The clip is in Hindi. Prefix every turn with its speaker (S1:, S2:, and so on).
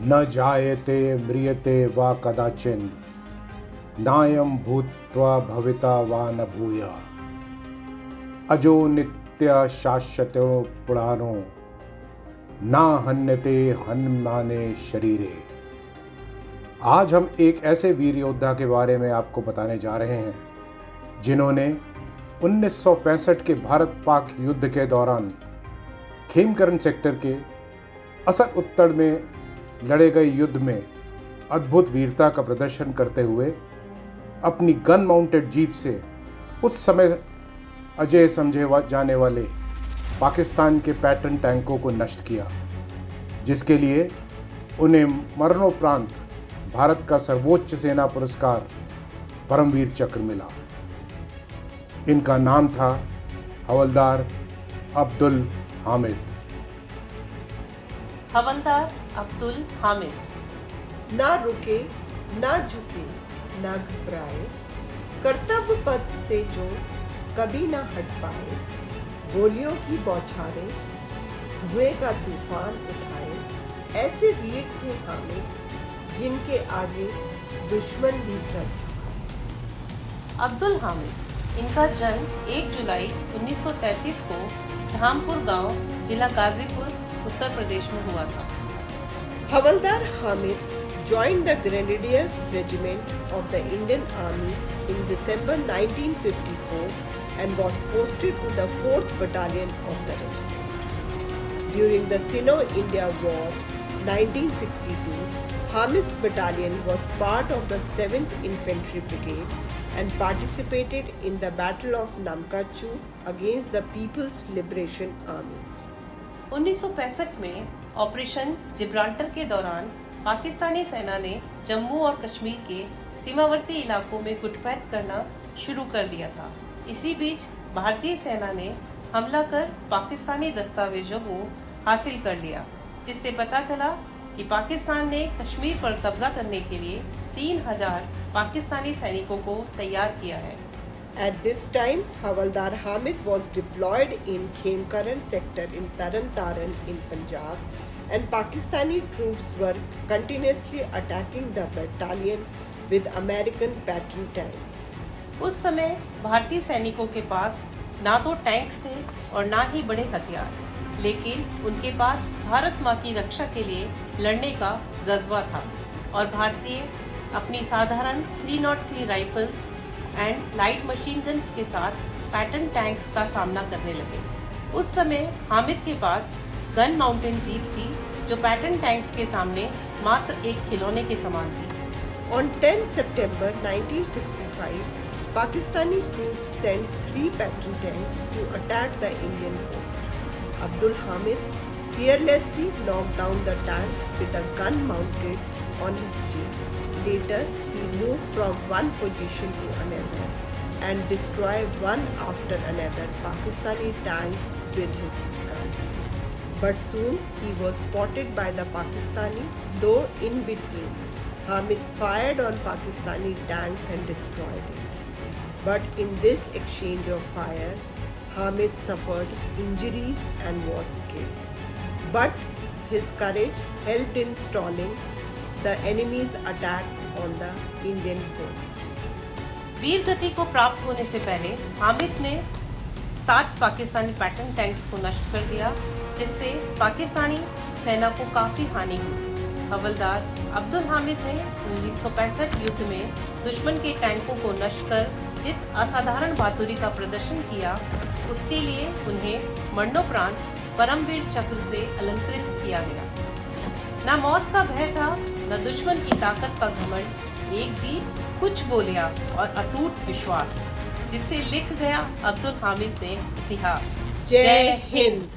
S1: न जायते म्रियते वा कदाचिन नायं भूत्वा भविता वा न भूयात् अजो नित्य शाश्वतो पुराणो ना हन्यते हन्यमाने शरीरे। आज हम एक ऐसे वीर योद्धा के बारे में आपको बताने जा रहे हैं जिन्होंने 1965 के भारत पाक युद्ध के दौरान खेमकरन सेक्टर के असद उत्तर में लड़े गए युद्ध में अद्भुत वीरता का प्रदर्शन करते हुए अपनी गन माउंटेड जीप से उस समय अजय समझे जाने वाले पाकिस्तान के पैटर्न टैंकों को नष्ट किया, जिसके लिए उन्हें मरणोपरांत भारत का सर्वोच्च सेना पुरस्कार परमवीर चक्र मिला। इनका नाम था हवलदार अब्दुल हामिद।
S2: हवलदार अब्दुल हामिद
S3: ना रुके, ना झुके, ना घबराए, कर्तव्य पथ से जो कभी ना हट पाए, गोलियों की बौछारें, धुएं का तूफान उठाए, ऐसे वीर थे हामिद जिनके आगे दुश्मन भी सर झुकाए।
S2: अब्दुल हामिद, इनका जन्म 1 जुलाई 1933 को धामपुर गांव, जिला गाजीपुर, उत्तर प्रदेश में हुआ था।
S3: हवलदार Hamid joined the Grenadiers Regiment of the Indian Army in December 1954 and was posted to the 4th Battalion of the regiment. During the Sino-India War 1962, Hamid's battalion was part of the 7th Infantry Brigade and participated in the Battle of Namkachu against the People's Liberation Army.
S2: 1965 में ऑपरेशन जिब्राल्टर के दौरान पाकिस्तानी सेना ने जम्मू और कश्मीर के सीमावर्ती इलाकों में घुसपैठ करना शुरू कर दिया था। इसी बीच भारतीय सेना ने हमला कर पाकिस्तानी दस्तावेजों को हासिल कर लिया, जिससे पता चला कि पाकिस्तान ने कश्मीर पर कब्जा करने के लिए 3000 पाकिस्तानी सैनिकों को तैयार किया है।
S3: At this time, Havaldar Hamid was deployed in Khemkaran sector in Taran Taran in Punjab, and Pakistani troops were continuously attacking the battalion with American pattern tanks.
S2: उस समय भारतीय सैनिकों के पास ना तो टैंक्स थे और ना ही बड़े हथियार, लेकिन उनके पास भारत माँ की रक्षा के लिए लड़ने का जज्बा था और भारतीय अपनी साधारण 303 rifles and light machine guns के साथ पैटर्न टैंक्स का सामना करने लगे। उस समय हामिद के पास गन माउंटेन जीप थी जो पैटर्न टैंक्स के सामने मात्र एक खिलौने के समान थी।
S3: On 10 September 1965, Pakistani troops sent 3 pattern tanks to attack the Indian coast. Abdul Hamid fearlessly knocked down the tank with a gun mounted on his jeep. Later, he moved from one position to another and destroyed one after another Pakistani tanks with his gun. But soon he was spotted by the Pakistani, though in between, Hamid fired on Pakistani tanks and destroyed it. But in this exchange of fire, Hamid suffered injuries and was killed. But his courage helped in stalling the enemy's attack on the Indian coast.
S2: वीर गति को प्राप्त होने से पहले हामिद ने 7 पाकिस्तानी पैटर्न टैंक्स को नष्ट कर दिया, जिससे पाकिस्तानी सेना को काफी हानि हुई। हवलदार अब्दुल हामिद ने 1965 युद्ध में दुश्मन के टैंकों को नष्ट कर जिस असाधारण बहादुरी का प्रदर्शन किया, उसके लिए उन्हें मरणोपरांत परमवीर चक्र से अलंकृत किया गया। न मौत का भय था, न दुश्मन की ताकत का घमंड, एक जीत, कुछ गोलियां और अटूट विश्वास, जिससे लिख गया अब्दुल हामिद ने इतिहास।
S3: जय हिंद।